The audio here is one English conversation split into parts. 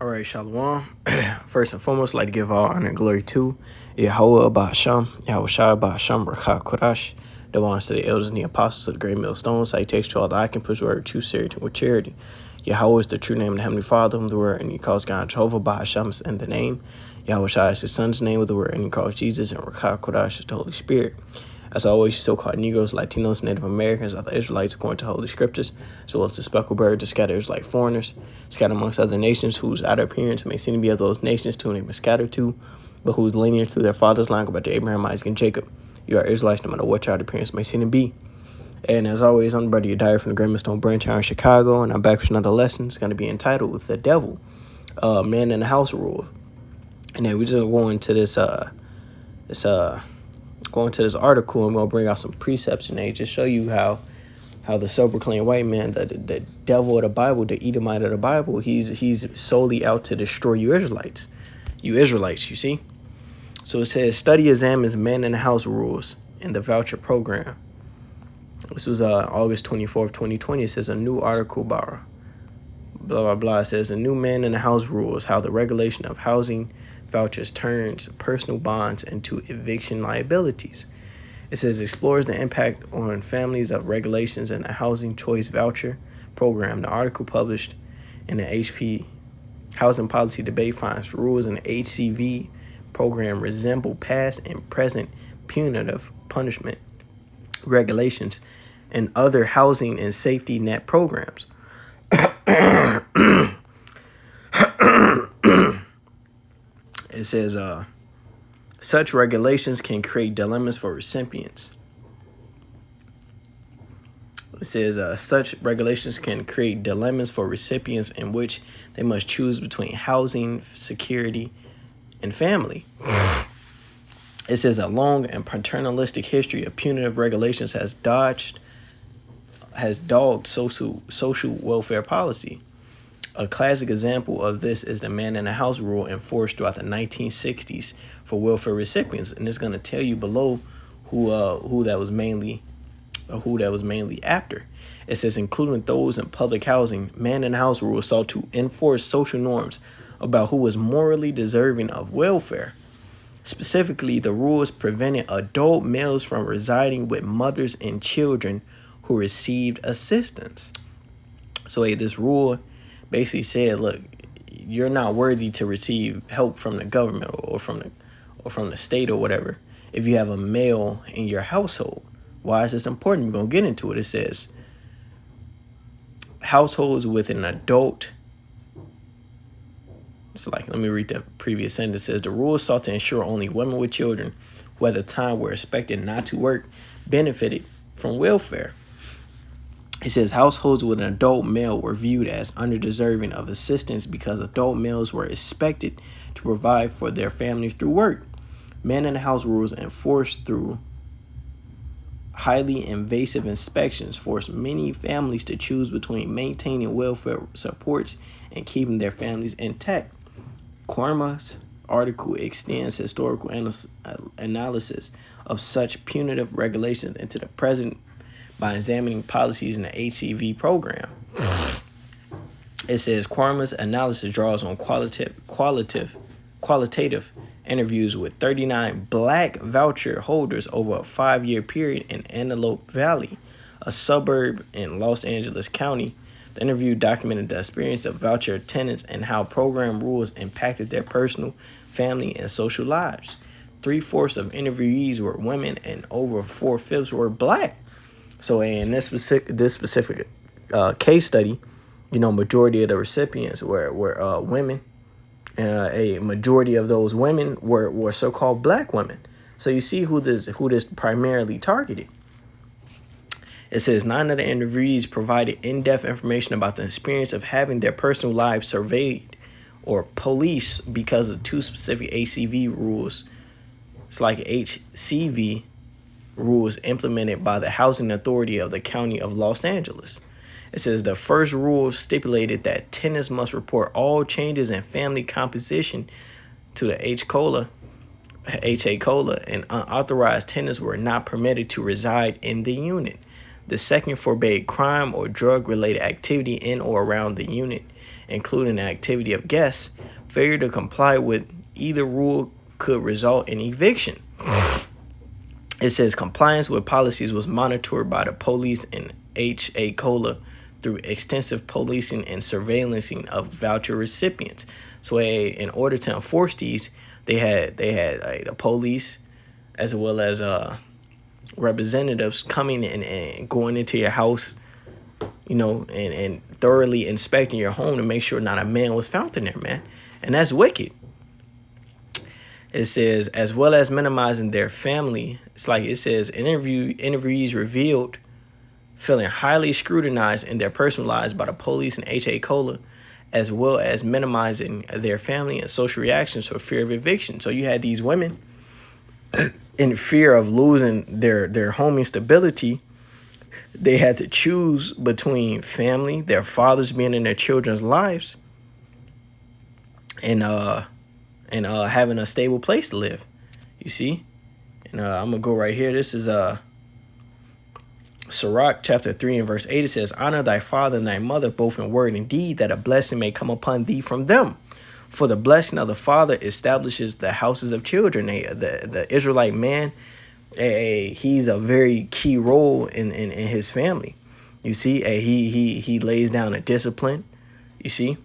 All right, Shalom. First and foremost, I'd like to give all honor and glory to Yahweh Ba'asham, Yahweh Shai Ba'asham, Rakah Kodash, the ones to the elders and the apostles of the great millstone. Citation to all that I can push word to charity with charity. Yahweh is the true name of the Heavenly Father, whom the word, and he calls God Jehovah Ba'asham is in the name. Yahweh Shai is his son's name with the word, and he calls Jesus, and Rakah Kodash is the Holy Spirit. As always, so-called Negroes, Latinos, Native Americans, other Israelites, according to Holy Scriptures, as well as the speckled bird, the scattered Israelite foreigners, scattered amongst other nations, whose outer appearance may seem to be of those nations to whom they were scattered to, but whose lineage through their father's line go back to Abraham, Isaac, and Jacob. You are Israelites, no matter what your outer appearance may seem to be. And as always, I'm Brother Yedire from the Great Millstone Branch here in Chicago, and I'm back with another lesson. It's going to be entitled "With the Devil, Man in the House Rule." And then we just go into this go into this article, and we'll bring out some precepts and they just show you how the self-proclaimed white man, the devil of the Bible, the Edomite of the Bible, he's solely out to destroy you Israelites. You see? So it says, study examines man in the house rules in the voucher program. This was August 24th, 2020. It says a new article by blah, blah, blah. It says a new man in the house rules, how the regulation of housing vouchers turns personal bonds into eviction liabilities. It says explores the impact on families of regulations in the housing choice voucher program. The article published in the HP Housing Policy Debate finds rules in the HCV program resemble past and present punitive punishment regulations and other housing and safety net programs. It says, such regulations can create dilemmas for recipients. It says, such regulations can create dilemmas for recipients in which they must choose between housing, security, and family. It says a long and paternalistic history of punitive regulations has dogged social welfare policy. A classic example of this is the man in the house rule enforced throughout the 1960s for welfare recipients, and it's going to tell you below who that was mainly after. It says, including those in public housing, man in the house rule sought to enforce social norms about who was morally deserving of welfare. Specifically, the rules prevented adult males from residing with mothers and children who received assistance. So this rule basically said, look, you're not worthy to receive help from the government or from the state or whatever if you have a male in your household. Why is this important? We're going to get into it. It says households with an adult. It's like, let me read the previous sentence. It says the rules sought to ensure only women with children who at the time were expected not to work benefited from welfare. It says households with an adult male were viewed as underdeserving of assistance because adult males were expected to provide for their families through work. Man in the house rules enforced through highly invasive inspections forced many families to choose between maintaining welfare supports and keeping their families intact. Kwarma's article extends historical analysis of such punitive regulations into the present by examining policies in the HCV program. It says Kwarma's analysis draws on qualitative interviews with 39 black voucher holders over a 5-year period in Antelope Valley, a suburb in Los Angeles County. The interview documented the experience of voucher tenants and how program rules impacted their personal, family, and social lives. 3/4 of interviewees were women and over 4/5 were black. So in this specific case study, majority of the recipients were women. A majority of those women were so-called black women. So you see who this primarily targeted. It says 9 of the interviewees provided in-depth information about the experience of having their personal lives surveyed or policed because of 2 specific HCV rules. It's like HCV rules implemented by the Housing Authority of the County of Los Angeles. It says the first rule stipulated that tenants must report all changes in family composition to the HCOLA, and unauthorized tenants were not permitted to reside in the unit. The second forbade crime or drug-related activity in or around the unit, including the activity of guests. Failure to comply with either rule could result in eviction. It says compliance with policies was monitored by the police in H.A. Cola through extensive policing and surveillancing of voucher recipients. So in order to enforce these, they had the police as well as representatives coming and going into your house, and thoroughly inspecting your home to make sure not a man was found in there, man. And that's wicked. It says, as well as minimizing their family. It's like it says, interviewees revealed feeling highly scrutinized in their personal lives by the police and H.A. Cola, as well as minimizing their family and social reactions for fear of eviction. So you had these women in fear of losing their home instability. They had to choose between family, their fathers being in their children's lives, and having a stable place to live. You see? And I'm gonna go right here. This is Sirach chapter 3 and verse 8. It says, honor thy father and thy mother both in word and deed, that a blessing may come upon thee from them. For the blessing of the father establishes the houses of children. The Israelite man, he's a very key role in his family. You see, he lays down a discipline. You see,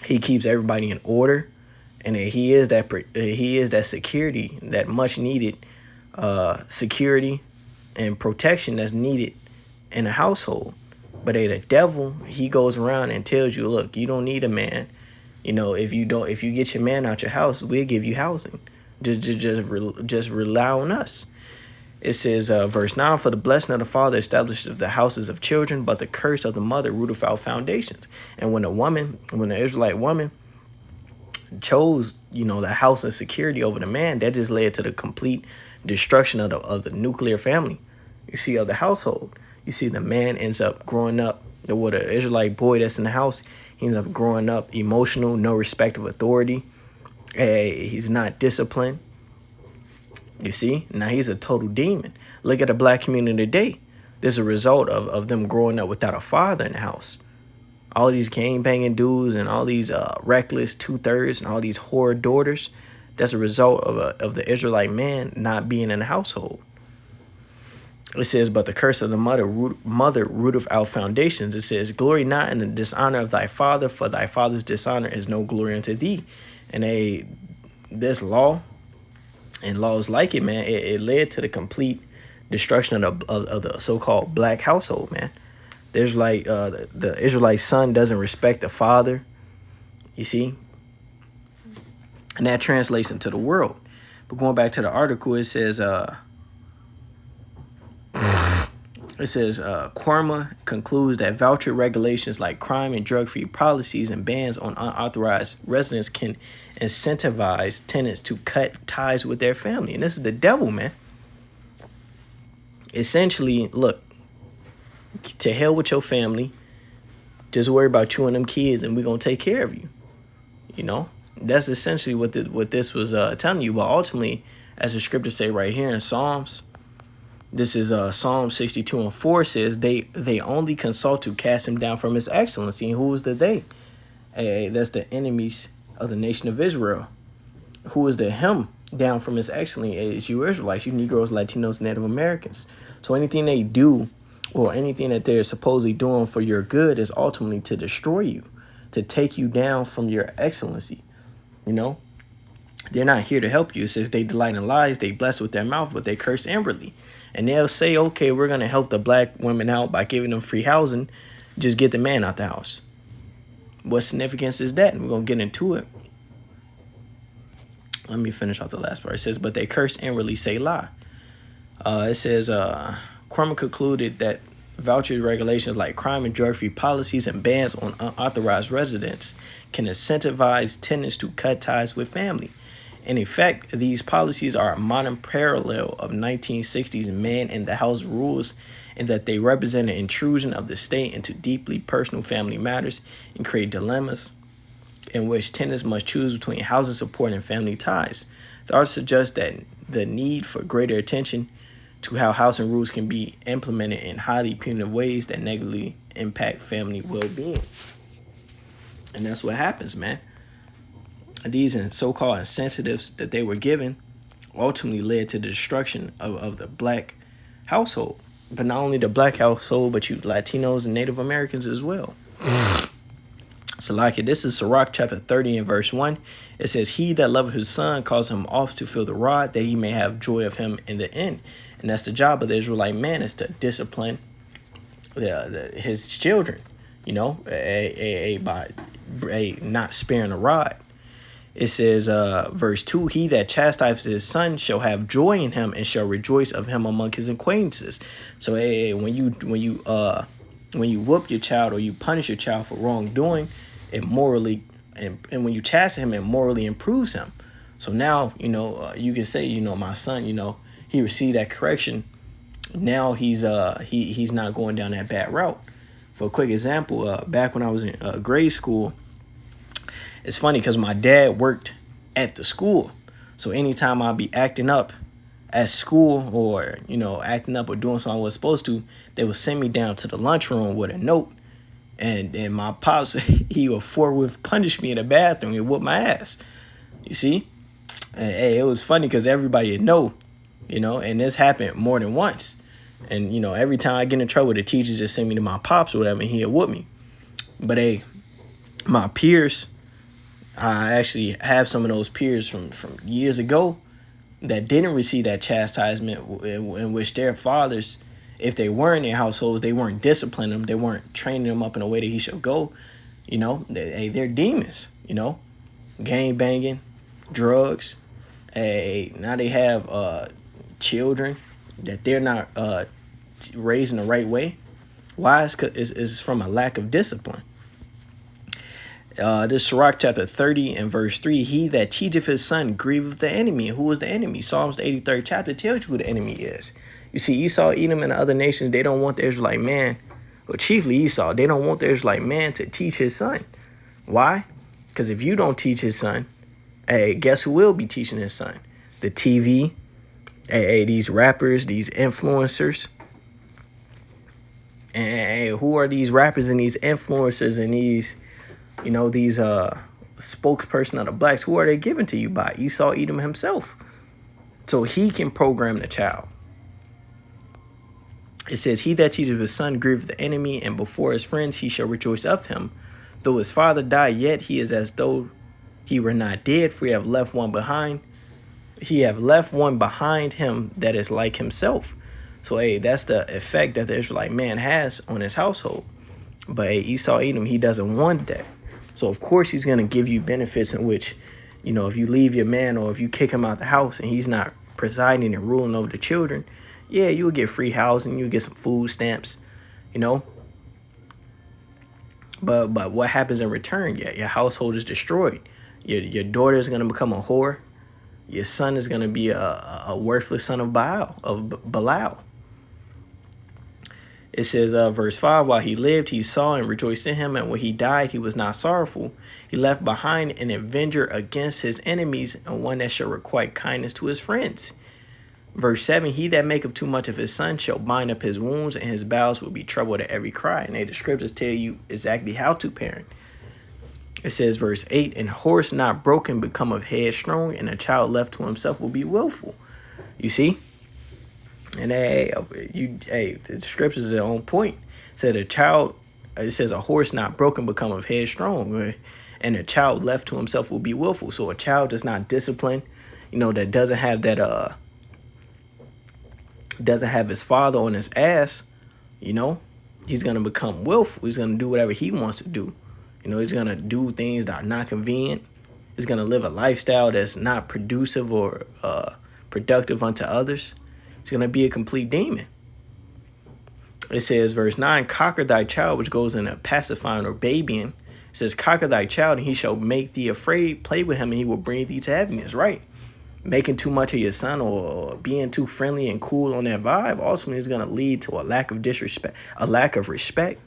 he keeps everybody in order, and he is that security, that much needed security and protection that's needed in a household. But the devil, he goes around and tells you, look, you don't need a man. If you get your man out your house, we'll give you housing. Just rely on us. It says, verse 9, for the blessing of the father establishes the houses of children, but the curse of the mother rooteth out foundations. And when the Israelite woman chose, the house and security over the man, that just led to the complete destruction of the nuclear family. You see, of the household. You see, the man ends up growing up, the Israelite boy that's in the house, he ends up growing up emotional, no respect of authority. He's not disciplined. You see, now he's a total demon. Look at the black community today. This is a result of them growing up without a father in the house. All these gang banging dudes and all these reckless 2/3 and all these whore daughters. That's a result of the Israelite man not being in the household. It says, but the curse of the mother rooteth out foundations. It says, glory not in the dishonor of thy father, for thy father's dishonor is no glory unto thee. And this law and laws like it, man, it led to the complete destruction of the so-called black household, man. There's like the Israelite son doesn't respect the father, you see, and that translates into the world. But going back to the article, it says Kwarma concludes that voucher regulations like crime and drug-free policies and bans on unauthorized residents can incentivize tenants to cut ties with their family. And this is the devil, man. Essentially, look, to hell with your family. Just worry about you and them kids, and we're going to take care of you. That's essentially what this was telling you. But ultimately, as the scriptures say right here in Psalms, this is Psalm 62 and 4 says, they only consult to cast him down from his excellency. And who is the they? That's the enemies of the nation of Israel. Who is the him down from his excellency? It's you Israelites, you Negroes, Latinos, Native Americans. So anything they do or anything that they're supposedly doing for your good is ultimately to destroy you, to take you down from your excellency. They're not here to help you. It says they delight in lies, they bless with their mouth, but they curse inwardly. And they'll say, okay, we're going to help the black women out by giving them free housing. Just get the man out the house. What significance is that? And we're going to get into it. Let me finish off the last part. It says, but they curse inwardly, say lie. It says, Kwarma concluded that voucher regulations like crime and drug-free policies and bans on unauthorized residents can incentivize tenants to cut ties with family. In effect, these policies are a modern parallel of 1960s man in the house rules in that they represent an intrusion of the state into deeply personal family matters and create dilemmas in which tenants must choose between housing support and family ties. The article suggests that the need for greater attention to how housing rules can be implemented in highly punitive ways that negatively impact family well-being. And that's what happens, man. These so-called incentives that they were given ultimately led to the destruction of the black household. But not only the black household, but you Latinos and Native Americans as well. So like it, this is Sirach chapter 30 and verse 1. It says, he that loveth his son calls him off to feel the rod, that he may have joy of him in the end. And that's the job of the Israelite man, is to discipline his children, by not sparing a rod. It says, verse 2, he that chastises his son shall have joy in him and shall rejoice of him among his acquaintances. So when you whoop your child or you punish your child for wrongdoing, it morally and when you chasten him, it morally improves him. So now, you can say, my son, he received that correction. Now he's not going down that bad route. For a quick example, back when I was in grade school, it's funny because my dad worked at the school. So anytime I'd be acting up at school or, acting up or doing something I was supposed to, they would send me down to the lunchroom with a note. And my pops, he would forthwith punish me in the bathroom and whoop my ass. You see? And, hey, it was funny because everybody would know, and this happened more than once. And, every time I get in trouble, the teachers just send me to my pops or whatever, and he'd whoop me. But, hey, my peers, I actually have some of those peers from years ago that didn't receive that chastisement, in which their fathers, if they were in their households, they weren't disciplining them. They weren't training them up in a way that he should go. They're demons, gang banging, drugs. Now they have children that they're not raising the right way. Why? It's from a lack of discipline. This Sirach chapter 30 and verse 3, he that teacheth his son grieveth the enemy. Who is the enemy? Psalms the 83rd chapter tells you who the enemy is. You see, Esau, Edom, and the other nations, they don't want the Israelite man, or chiefly Esau, they don't want the Israelite man to teach his son. Why? Because if you don't teach his son, guess who will be teaching his son? The TV, these rappers, these influencers. And who are these rappers and these influencers and these spokesperson of the blacks? Who are they given to you by? Esau, Edom himself. So he can program the child. It says, he that teacheth his son grieveth the enemy, and before his friends he shall rejoice of him. Though his father die, yet he is as though he were not dead, for he have left one behind. He have left one behind him that is like himself. So, that's the effect that the Israelite man has on his household. But Esau, Edom, he doesn't want that. So, of course, he's going to give you benefits in which, if you leave your man or if you kick him out the house and he's not presiding and ruling over the children, yeah, you'll get free housing, you'll get some food stamps, But what happens in return? Yeah, your household is destroyed. Your daughter is going to become a whore. Your son is going to be a worthless son of Belial. It says, verse 5, while he lived, he saw and rejoiced in him, and when he died, he was not sorrowful. He left behind an avenger against his enemies, and one that shall requite kindness to his friends. Verse 7, he that maketh too much of his son shall bind up his wounds, and his bowels will be troubled at every cry. And the scriptures tell you exactly how to parent. It says, verse 8, and horse not broken becometh headstrong, and a child left to himself will be willful. You see? And the scriptures are on point. It says a horse not broken becometh headstrong, and a child left to himself will be willful. So a child that's not disciplined, that doesn't have that doesn't have his father on his ass, he's gonna become willful. He's gonna do whatever he wants to do. He's gonna do things that are not convenient. He's gonna live a lifestyle that's not producive or productive unto others. He's going to be a complete demon. It says, verse 9, conquer thy child, which goes in a pacifying or babying. It says, conquer thy child, and he shall make thee afraid. Play with him, and he will bring thee to happiness. Right? Making too much of your son or being too friendly and cool on that vibe ultimately is going to lead to a lack of disrespect, a lack of respect,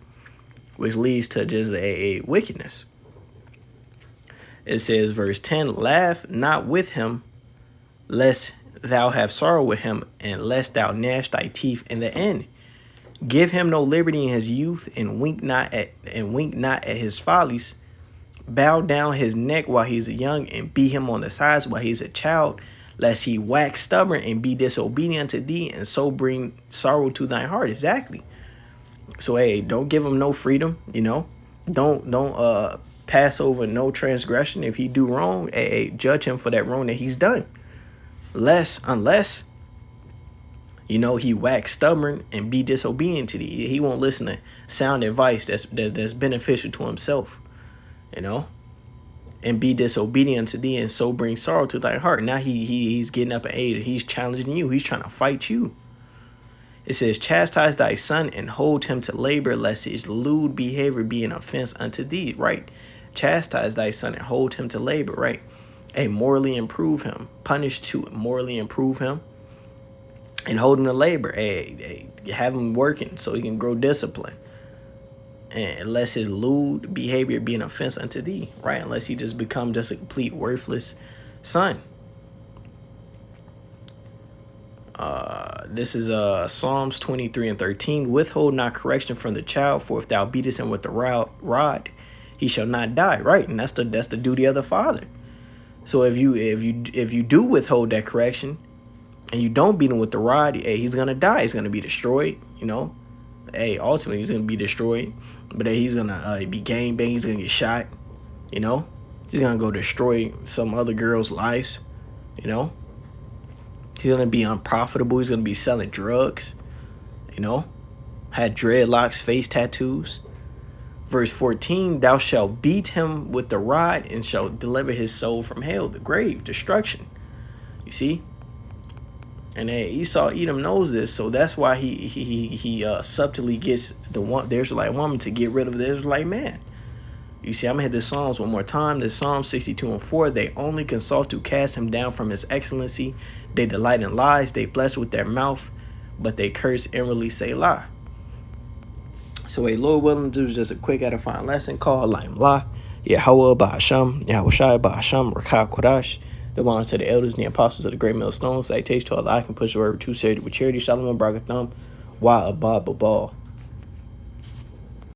which leads to just a wickedness. It says, verse 10, laugh not with him, lest thou have sorrow with him, and lest thou gnash thy teeth in the end. Give him no liberty in his youth, and wink not at his follies. Bow down his neck while he's young, and beat him on the sides while he's a child, lest he wax stubborn and be disobedient to thee, and so bring sorrow to thine heart. Exactly. So hey, don't give him no freedom, Don't pass over no transgression. If he do wrong, hey, judge him for that wrong that he's done. Unless he wax stubborn and be disobedient to thee. He won't listen to sound advice that's beneficial to himself, and be disobedient to thee, and so bring sorrow to thy heart. Now he's getting up at age. He's challenging you. He's trying to fight you. It says, chastise thy son and hold him to labor, lest his lewd behavior be an offense unto thee. Right? Chastise thy son and hold him to labor. Right? Hey, morally improve him. Punish to morally improve him. And hold him to labor. Hey, have him working so he can grow discipline. And unless his lewd behavior be an offense unto thee, right? Unless he just become just a complete worthless son. This is Psalms 23:13. Withhold not correction from the child, for if thou beatest him with the rod, he shall not die. Right, and that's the duty of the father. So if you do withhold that correction, and you don't beat him with the rod, hey, he's gonna die. He's gonna be destroyed. Hey, ultimately he's gonna be destroyed. But hey, he's gonna be gang banged. He's gonna get shot. He's gonna go destroy some other girls' lives. He's gonna be unprofitable. He's gonna be selling drugs. Had dreadlocks, face tattoos. Verse 14, thou shalt beat him with the rod and shalt deliver his soul from hell, the grave, destruction. You see? And Esau Edom knows this, so that's why he subtly gets the Israelite woman to get rid of the Israelite man. You see, I'm gonna hit the Psalms one more time. This Psalm 62:4. They only consult to cast him down from his excellency. They delight in lies. They bless with their mouth, but they curse inwardly, say lie. So Lord willing, this was just a quick edifying lesson called Laim La. Yahweh Ba'asham, Yahweh Shai Ba'asham, Rakah Kodash. The honor to the elders and the apostles of the great millstone. Salutation to Allah. I can push the word to with charity. Shalom and Barakatham. Wa Abba Babal.